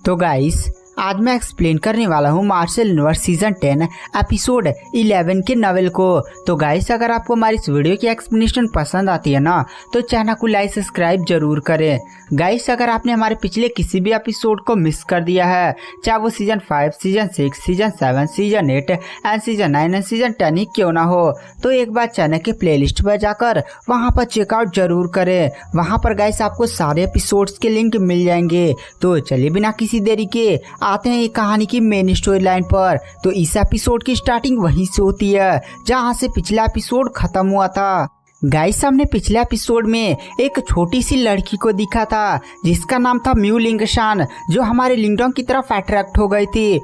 तो गाइस आज मैं एक्सप्लेन करने वाला हूँ मार्शल यूनिवर्स सीजन 10 एपिसोड 11 के नॉवेल को। तो गाइस अगर आपको हमारी इस वीडियो की एक्सप्लेनेशन पसंद आती है ना तो चैनल को लाइक सब्सक्राइब जरूर करें। गाइस अगर आपने हमारे पिछले किसी भी एपिसोड को मिस कर दिया है, चाहे वो season 5, season 6, season 7, season 8 and season 9 and season 10 ही क्यों ना हो, तो एक बार चैनल के प्लेलिस्ट पर जाकर वहाँ पर चेकआउट जरूर करें। वहाँ पर गाइस आपको सारे एपिसोड्स के लिंक मिल जाएंगे। तो चलिए बिना किसी देरी के आते हैं कहानी की मेन स्टोरी लाइन पर। तो इस एपिसोड की स्टार्टिंग वहीं से होती है जहां से पिछला एपिसोड खत्म हुआ था। गाइस हमने पिछले एपिसोड में एक छोटी सी लड़की को दिखा था जिसका नाम था म्यू लिंगशान, जो हमारे लिंगडोंग की तरफ अट्रैक्ट हो गई थी।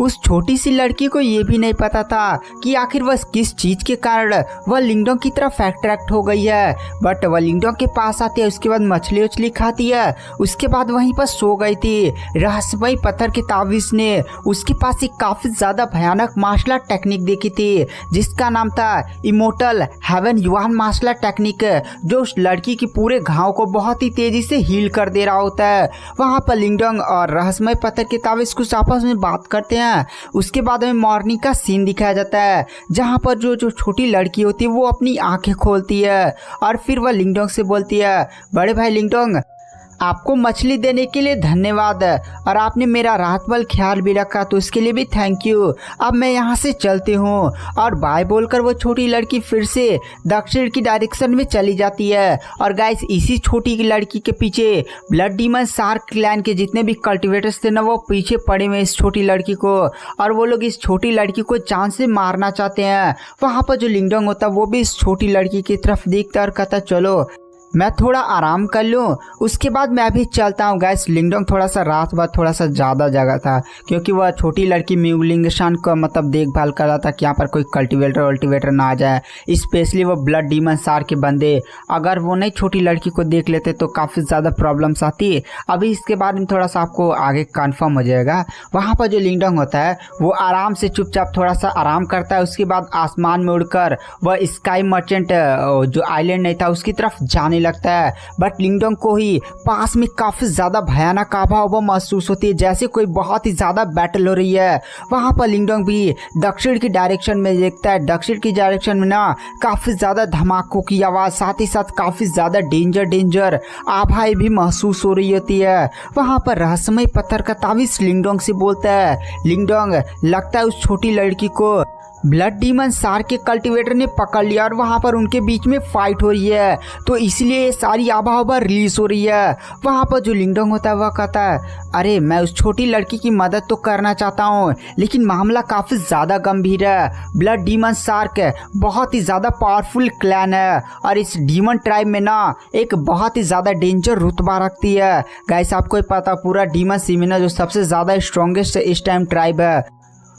उस छोटी सी लड़की को ये भी नहीं पता था कि आखिर वह किस चीज के कारण वह लिंगडोंग की तरफ अट्रैक्ट हो गई है। बट वह लिंगडोंग के पास आती है, उसके बाद मछली उछली खाती है, उसके बाद वहीं पर सो गई थी। रहस्यमयी पत्थर के ताबीज ने उसके पास एक काफी ज्यादा भयानक मार्शल आर्ट टेक्निक देखी थी जिसका नाम था immortal heaven Yuan martial art technique, जो उस लड़की की पूरे घाव को बहुत ही तेजी से हील कर दे रहा होता है। वहां पर लिंगडोंग और रहस्यमयी पत्थर के ताबीज कुछ आपस में बात करते हैं। उसके बाद हमें मॉर्निंग का सीन दिखाया जाता है जहां पर जो छोटी लड़की होती है वो अपनी आंखें खोलती है और फिर वह लिंगडोंग से बोलती है, बड़े भाई लिंगडोंग आपको मछली देने के लिए धन्यवाद और आपने मेरा रात भर ख्याल भी रखा, तो इसके लिए भी थैंक यू। अब मैं यहाँ से चलती हूँ। और बाय बोलकर वो छोटी लड़की फिर से दक्षिण की डायरेक्शन में चली जाती है। और गाइस इसी छोटी लड़की के पीछे ब्लड डीमन शार्क क्लैन के जितने भी कल्टिवेटर्स थे ना वो पीछे पड़े हुए इस छोटी लड़की को, और वो लोग इस छोटी लड़की को जान से मारना चाहते हैं। वहाँ पर जो लिंगडोंग होता है वो भी इस छोटी लड़की की तरफ देखता और कहता चलो मैं थोड़ा आराम कर लूँ, उसके बाद मैं भी चलता हूँ। गैस लिंगडोंग थोड़ा सा रात बाद थोड़ा सा ज़्यादा जगह था क्योंकि वह छोटी लड़की म्यू लिंगशान को मतलब देखभाल कर रहा था कि यहाँ पर कोई कल्टिवेटर ना आ जाए, स्पेशली वो ब्लड डीमन शार्क के बंदे। अगर वो नहीं छोटी लड़की को देख लेते तो काफ़ी ज़्यादा प्रॉब्लम्स आती। अभी इसके बारे में थोड़ा सा आपको आगे कन्फर्म हो जाएगा। वहाँ पर जो लिंगडोंग होता है वो आराम से चुपचाप थोड़ा सा आराम करता है, उसके बाद आसमान में उड़कर वह स्काई मर्चेंट जो आइलैंड नहीं था उसकी तरफ जाने लगता है। बट लिंगडोंग को ही पास में काफी ज्यादा भयानक आबा महसूस होती है, जैसे कोई बहुत ही ज्यादा बैटल हो रही है। वहां पर लिंगडोंग भी दक्षिण की डायरेक्शन में देखता है। दक्षिण की डायरेक्शन में ना काफी ज्यादा धमाकों की आवाज, साथ ही साथ काफी ज्यादा डेंजर आभाएं भी महसूस हो रही होती है। वहां पर रहस्यमय पत्थर का ताबीज लिंगडोंग से बोलता है। लिंगडोंग लगता है उस छोटी लड़की को ब्लड डीमन शार्क के कल्टिवेटर ने पकड़ लिया और वहां पर उनके बीच में फाइट हो रही है, तो इसलिए सारी आबा रिलीज हो रही है। वहां पर जो लिंगडोंग होता है वह कहता है, अरे मैं उस छोटी लड़की की मदद तो करना चाहता हूँ लेकिन मामला काफी ज्यादा गंभीर है। ब्लड डीमन शार्क बहुत ही ज्यादा पावरफुल क्लैन है और इस डीमन ट्राइब में ना एक बहुत ही ज्यादा डेंजर रुतबा रखती है। गाइस आपको पता पूरा डीमन सी में ना जो सबसे ज्यादा स्ट्रॉन्गेस्ट इस टाइम ट्राइब है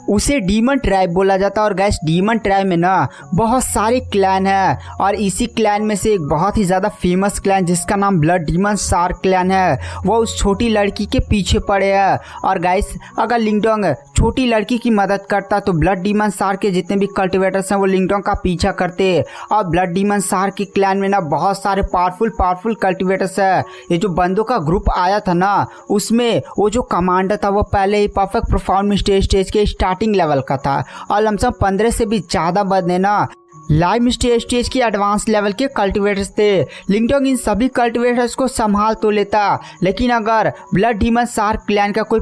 उसे डीमन ट्राइब बोला जाता है। और गैस डीमन ट्राइब में ना बहुत सारे क्लैन है और इसी क्लैन में से एक बहुत ही ज़्यादा फेमस क्लैन जिसका नाम ब्लड डीमन शार्क क्लैन है, वो उस छोटी लड़की के पीछे पड़े है। और गैस अगर लिंगडोंग छोटी लड़की की मदद करता तो ब्लड डीमन शार्क के जितने भी कल्टिवेटर्स हैं वो लिंगडोंग का पीछा करते। और ब्लड डीमन शार्क के क्लैन में ना बहुत सारे पावरफुल कल्टिवेटर्स है। ये जो बंदों का ग्रुप आया था ना उसमें वो जो कमांडर था वो पहले ही परफेक्ट परफॉर्मेंस स्टेज के स्टार्टिंग लेवल का था और लमसम 15 से भी ज्यादा बंदे ना लाइव स्टेज की एडवांस लेवल के कल्टिवेटर्स थे। लिंगडोंग इन सभी कल्टिवेटर्स को संभाल तो लेता, लेकिन अगर ब्लड डीमन शार्क क्लैन का कोई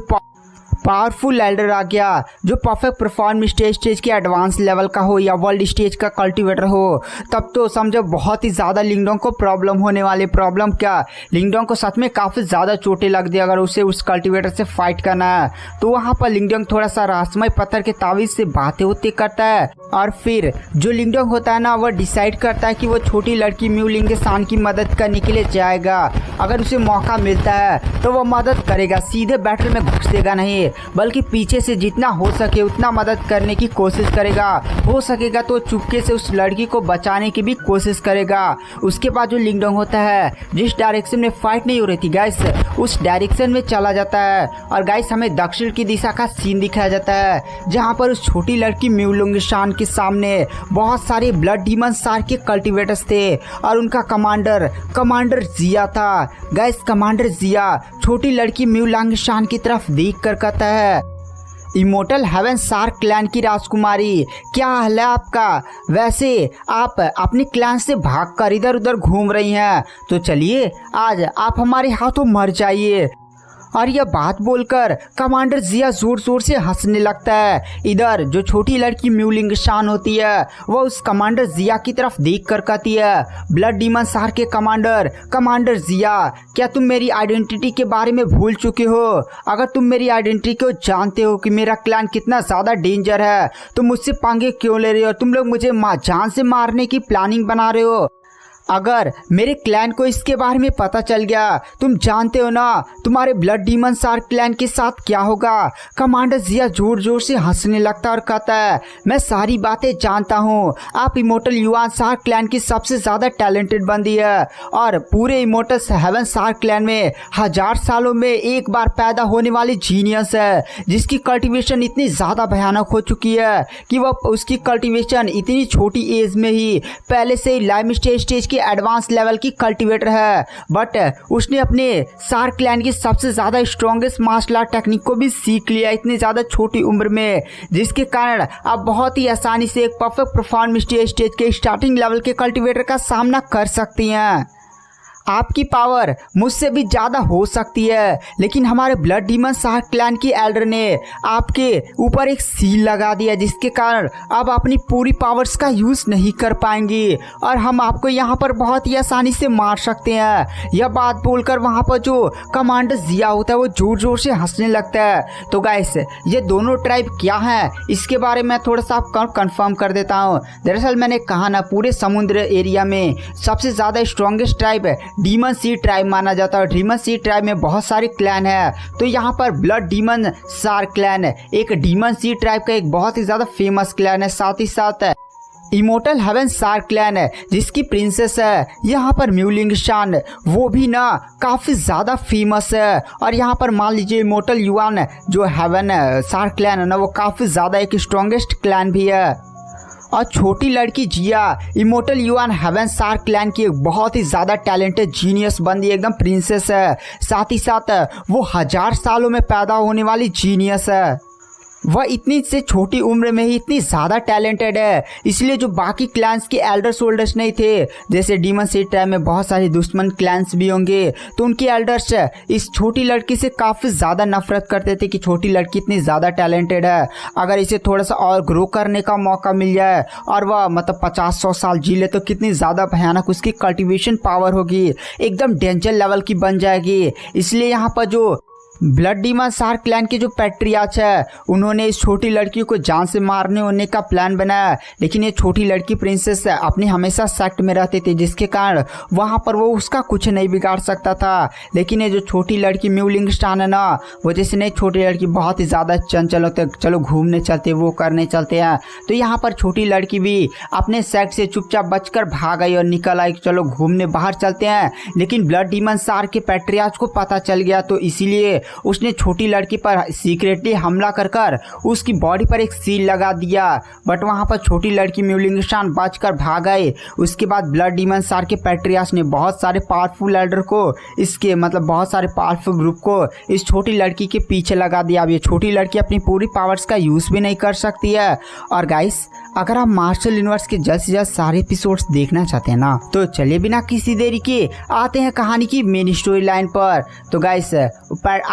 पावरफुल एल्डर आ गया जो परफेक्ट परफॉर्म स्टेज के एडवांस लेवल का हो या वर्ल्ड स्टेज का कल्टिवेटर हो, तब तो समझो बहुत ही ज़्यादा लिंगडोंग को प्रॉब्लम होने वाली। प्रॉब्लम क्या, लिंगडोंग को सच में काफ़ी ज़्यादा चोटें लग दी अगर उसे उस कल्टिवेटर से फाइट करना है। तो वहाँ पर लिंगडोंग थोड़ा सा रहस्यमय पत्थर के ताबीज से बातें होती करता है और फिर जो लिंगडोंग होता है ना वह डिसाइड करता है कि वो छोटी लड़की म्यू लिंगशान की मदद करने के लिए जाएगा। अगर उसे मौका मिलता है तो वह मदद करेगा, सीधे बैटल में घुसेगा नहीं बल्कि पीछे से जितना हो सके उतना मदद करने की कोशिश करेगा। हो सकेगा तो चुपके से उस लड़की को बचाने की भी कोशिश करेगा। उसके बाद जो लिंगडोंग होता है जिस डायरेक्शन में फाइट नहीं हो रही थी गाइस उस डायरेक्शन में चला जाता है और गाइस हमें दक्षिण की दिशा का सीन दिखाया जाता है जहाँ पर उस छोटी लड़की म्यू लिंगशान के सामने बहुत सारे ब्लड डीमन शार्क के कल्टिवेटर्स थे और उनका कमांडर जिया था। गाइस कमांडर जिया छोटी लड़की म्यू लांगशान की तरफ देख कर कहता है, इमोर्टल हेवन शार्क क्लैन की राजकुमारी, क्या हाल है आपका? वैसे आप अपने क्लैन से भागकर इधर उधर घूम रही हैं, तो चलिए आज आप हमारे हाथों मर जाइए। और यह बात बोलकर कमांडर जिया जोर जोर से हंसने लगता है। इधर जो छोटी लड़की म्यू लांगशान होती है वह उस कमांडर जिया की तरफ देख कर कहती है, ब्लड डीमन शार्क के कमांडर जिया, क्या तुम मेरी आइडेंटिटी के बारे में भूल चुके हो? अगर तुम मेरी आइडेंटिटी को जानते हो कि मेरा क्लैन कितना ज़्यादा डेंजर है तो मुझसे पंगे क्यों ले रहे हो? तुम लोग मुझे जान से मारने की प्लानिंग बना रहे हो। अगर मेरे क्लैन को इसके बारे में पता चल गया, तुम जानते हो ना तुम्हारे ब्लड डीमन शार्क क्लैन के साथ क्या होगा। कमांडर जिया जोर जोर से हंसने लगता और कहता है, मैं सारी बातें जानता हूँ। आप इमोर्टल युआन शार्क क्लैन की सबसे ज़्यादा टैलेंटेड बंदी है और पूरे इमोर्टल हेवन शार्क क्लैन में 1000 सालों में एक बार पैदा होने वाली जीनियस है, जिसकी कल्टिवेशन इतनी ज़्यादा भयानक हो चुकी है कि वह उसकी कल्टिवेशन इतनी छोटी एज में ही पहले से ही लाइम स्टेज एडवांस लेवल की कल्टीवेटर है। बट उसने अपने शार्क क्लैन की सबसे ज़्यादा स्ट्रॉन्गेस्ट मार्शल आर्ट टेक्निक को भी सीख लिया इतनी ज़्यादा छोटी उम्र में, जिसके कारण आप बहुत ही आसानी से एक परफेक्ट परफॉर्म स्टेज के स्टार्टिंग लेवल के कल्टीवेटर का सामना कर सकती हैं। आपकी पावर मुझसे भी ज़्यादा हो सकती है, लेकिन हमारे ब्लड डीमन शार्क क्लैन की एल्डर ने आपके ऊपर एक सील लगा दिया, जिसके कारण आप अपनी पूरी पावर्स का यूज़ नहीं कर पाएंगी और हम आपको यहाँ पर बहुत ही आसानी से मार सकते हैं। यह बात बोलकर वहाँ पर जो कमांडर जिया होता है वो जोर जोर से हंसने लगता है। तो गाइस ये दोनों ट्राइब क्या हैं इसके बारे में थोड़ा सा आप कंफर्म कर देता हूँ। दरअसल मैंने कहा ना, पूरे समुद्र एरिया में सबसे ज़्यादा स्ट्रॉन्गेस्ट ट्राइब डीमन सी ट्राइब माना जाता है। डीमन सी ट्राइब में बहुत सारे क्लैन है, तो यहाँ पर ब्लड डीमन शार्क क्लैन एक डीमन सी ट्राइब का एक बहुत ही ज़्यादा फेमस क्लैन है। साथ ही साथ इमोर्टल हेवन शार्क क्लैन है जिसकी प्रिंसेस है यहाँ पर म्यू लांगशान, वो भी ना काफ़ी ज़्यादा फेमस है। और यहाँ पर मान लीजिए इमोर्टल युआन जो हेवन शार्क क्लैन है ना, वो काफ़ी ज़्यादा एक स्ट्रॉन्गेस्ट क्लैन भी है। और छोटी लड़की Jiya immortal Yuan heaven shark clan की एक बहुत ही ज़्यादा टैलेंटेड जीनियस बंदी एकदम प्रिंसेस है। साथ ही साथ वो 1000 सालों में पैदा होने वाली जीनियस है। वह इतनी से छोटी उम्र में ही इतनी ज़्यादा टैलेंटेड है, इसलिए जो बाकी क्लैंस के एल्डर सोल्डर्स नहीं थे, जैसे डीमन सी ट्राइब में बहुत सारे दुश्मन क्लैंस भी होंगे, तो उनके एल्डर्स इस छोटी लड़की से काफ़ी ज़्यादा नफरत करते थे कि छोटी लड़की इतनी ज़्यादा टैलेंटेड है, अगर इसे थोड़ा सा और ग्रो करने का मौका मिल जाए और वह मतलब 50-100 साल जी ले तो कितनी ज़्यादा भयानक उसकी कल्टिवेशन पावर होगी, एकदम डेंजर लेवल की बन जाएगी। इसलिए यहाँ पर जो ब्लड डीमन शार्क क्लैन के जो पैट्रियार्च है उन्होंने इस छोटी लड़की को जान से मारने होने का प्लान बनाया, लेकिन ये छोटी लड़की प्रिंसेस अपनी हमेशा सेक्ट में रहती थी, जिसके कारण वहाँ पर वो उसका कुछ नहीं बिगाड़ सकता था। लेकिन ये जो छोटी लड़की म्यू लांगशान है ना, वो जैसे नहीं छोटी लड़की बहुत ही ज़्यादा चंचल होते, चलो घूमने चलते वो करने चलते हैं, तो यहाँ पर छोटी लड़की भी अपने सेक्ट से चुपचाप बचकर भाग आई और निकल आई, चलो घूमने बाहर चलते हैं। लेकिन ब्लड डीमन शार्क के पैट्रियार्च को पता चल गया, तो इसीलिए उसने छोटी लड़की पर सीक्रेटली हमला कर उसकी बॉडी पर एक सील लगा दिया। बट वहाँ पर छोटी लड़की म्यू लांगशान बचकर भाग गए। उसके बाद ब्लड डीमन शार्क के पैट्रियार्च ने बहुत सारे पावरफुल एल्डर को इसके मतलब बहुत सारे पावरफुल ग्रुप को इस छोटी लड़की के पीछे लगा दिया। अब ये छोटी लड़की अपनी पूरी पावर्स का यूज़ भी नहीं कर सकती है। और गाइस अगर आप मार्शल यूनिवर्स के जल्द से जल्द सारे एपिसोड्स देखना चाहते हैं ना, तो चलिए बिना किसी देरी के आते हैं कहानी की मेन स्टोरी लाइन पर। तो गाइस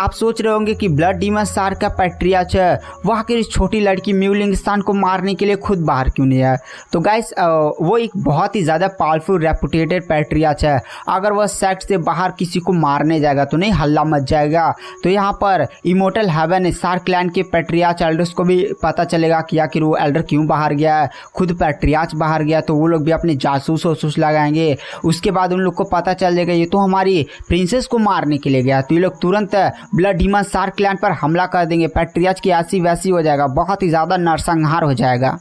आप सोच रहे होंगे कि ब्लड डीमन शार्क का पैट्रियार्च है वह आखिर इस छोटी लड़की म्यू लांगशान को मारने के लिए खुद बाहर क्यों नहीं आया? तो गाइस वो एक बहुत ही ज़्यादा पावरफुल रेपुटेटेड पैट्रियार्च है, अगर वह सेक्ट से बाहर किसी को मारने जाएगा तो नहीं हल्ला मच जाएगा। तो यहाँ पर इमोर्टल हेवन शार्क क्लैन के पैट्रियार्च एल्डर्स को भी पता चलेगा कि आखिर वो एल्डर क्यों बाहर गया है, खुद पैट्रियार्च बाहर गया, तो वो लोग भी अपने जासूस वसूस लगाएंगे। उसके बाद उन लोग को पता चल जाएगा ये तो हमारी प्रिंसेस को मारने के लिए गया, तो ये लोग तुरंत ब्लड डीमन शार्क क्लैन पर हमला कर देंगे, पैट्रियार्च की ऐसी वैसी हो जाएगा, बहुत ही ज़्यादा नरसंहार हो जाएगा।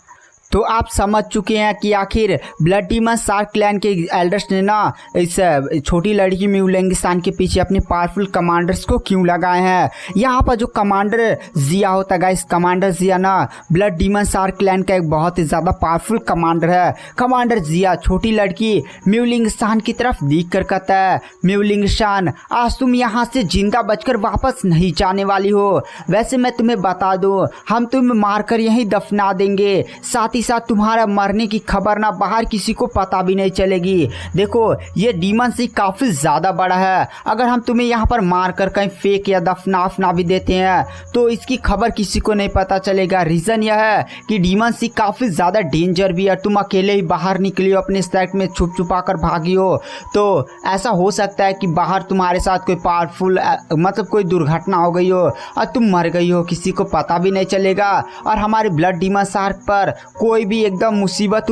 तो आप समझ चुके हैं कि आखिर ब्लड डीमन शार्क क्लैन के एल्डर्स ने ना इस छोटी लड़की म्यूलिंगस्टान के पीछे अपने पावरफुल कमांडर्स को क्यों लगाए हैं। यहाँ पर जो कमांडर जिया होता है गाइस, कमांडर जिया ना ब्लड डीमन शार्क क्लैन का एक बहुत ही ज़्यादा पावरफुल कमांडर है। कमांडर जिया छोटी लड़की म्यूलिंगस्टान की तरफ देख कर कहता है, म्यूलिंगस्टान आज तुम यहाँ से जिंदा बचकर वापस नहीं जाने वाली हो। वैसे मैं तुम्हें बता दूँ, हम तुम्हें मारकर यहीं दफना देंगे, साथ ही साथ तुम्हारा मरने की खबर ना बाहर किसी को पता भी नहीं चलेगी। देखो ये डीमन सी काफ़ी ज़्यादा बड़ा है, अगर हम तुम्हें यहाँ पर मार कर कहीं फेंक या दफना भी देते हैं तो इसकी खबर किसी को नहीं पता चलेगा। रीज़न यह है कि डीमन सी काफ़ी ज़्यादा डेंजर भी है। तुम अकेले ही बाहर निकली हो, अपने सेट में छुपा कर भागी हो, तो ऐसा हो सकता है कि बाहर तुम्हारे साथ कोई पावरफुल मतलब कोई दुर्घटना हो गई हो और तुम मर गई हो, किसी को पता भी नहीं चलेगा और हमारे ब्लड डीमन शार्क पर कोई भी एकदम मुसीबत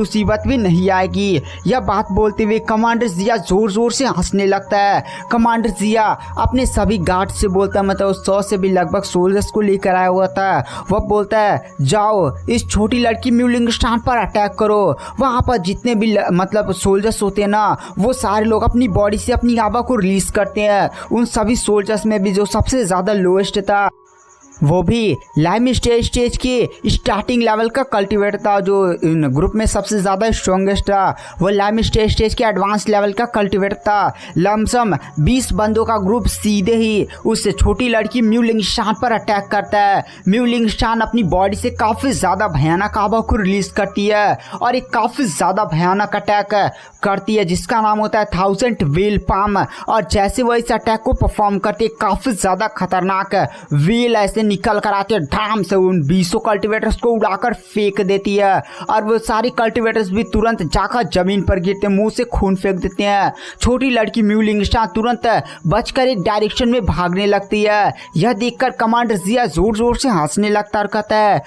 भी नहीं आएगी। यह बात बोलते हुए कमांडर जिया जोर जोर से हंसने लगता है। कमांडर जिया अपने सभी गार्ड से बोलता है, मतलब 100 से भी लगभग सोल्जर्स को लेकर आया हुआ था। वह बोलता है, जाओ इस छोटी लड़की म्यूलिंगस्टान पर अटैक करो। वहाँ पर जितने भी मतलब सोल्जर्स होते हैं ना, वो सारे लोग अपनी बॉडी से अपनी आवा को रिलीज करते हैं। उन सभी सोल्जर्स में भी जो सबसे ज़्यादा लोएस्ट था वो भी लाइम स्टेज की स्टार्टिंग लेवल का कल्टिवेटर था। जो ग्रुप में सबसे ज़्यादा स्ट्रॉन्गेस्ट था वो लाइम स्टेज के एडवांस लेवल का कल्टिवेटर था। लमसम 20 बंदों का ग्रुप सीधे ही उस छोटी लड़की म्यूलिंगस्टान पर अटैक करता है। म्यूलिंगस्टान अपनी बॉडी से काफ़ी ज़्यादा भयानक आवा को रिलीज करती है और एक काफ़ी ज़्यादा भयानक अटैक करती है जिसका नाम होता है 1000 व्हील पाम। और जैसे वो इस अटैक को परफॉर्म करती है, काफ़ी ज़्यादा खतरनाक व्हील ऐसे निकल कर आते हैं, धाम से उन 20 कल्टिवेटर्स को उड़ाकर फेंक देती है और वो सारे कल्टिवेटर्स भी तुरंत जाकर जमीन पर गिरते हैं, मुंह से खून फेंक देते हैं। छोटी लड़की म्यूलिंगस्टान तुरंत बचकर एक डायरेक्शन में भागने लगती है। यह देखकर कमांडर जिया जोर जोर से हंसने लगता और कहता है,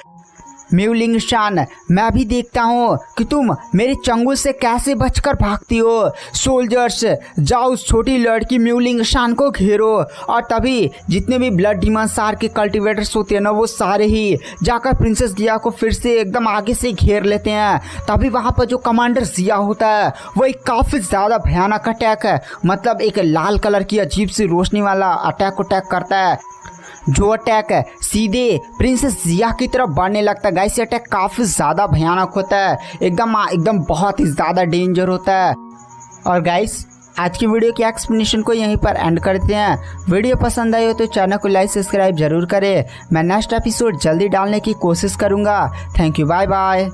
म्यूलिंगस्टान मैं भी देखता हूँ कि तुम मेरे चंगुल से कैसे बचकर भागती हो। सोल्जर्स जाओ उस छोटी लड़की म्यूलिंगस्टान को घेरो। और तभी जितने भी ब्लड डीमन शार्क के कल्टिवेटर्स होते हैं ना, वो सारे ही जाकर प्रिंसेस जिया को फिर से एकदम आगे से घेर लेते हैं। तभी वहाँ पर जो कमांडर जिया होता है वो एक काफ़ी ज़्यादा भयानक अटैक है, मतलब एक लाल कलर की अजीब सी रोशनी वाला अटैक करता है, जो अटैक सीधे प्रिंसेस जिया की तरफ बढ़ने लगता है। गाइस अटैक काफ़ी ज़्यादा भयानक होता है, एकदम बहुत ही ज़्यादा डेंजर होता है। और गाइस आज की वीडियो की एक्सप्लेनेशन को यहीं पर एंड करते हैं। वीडियो पसंद आई हो तो चैनल को लाइक सब्सक्राइब जरूर करें। मैं नेक्स्ट एपिसोड जल्दी डालने की कोशिश करूँगा। Thank you, bye bye.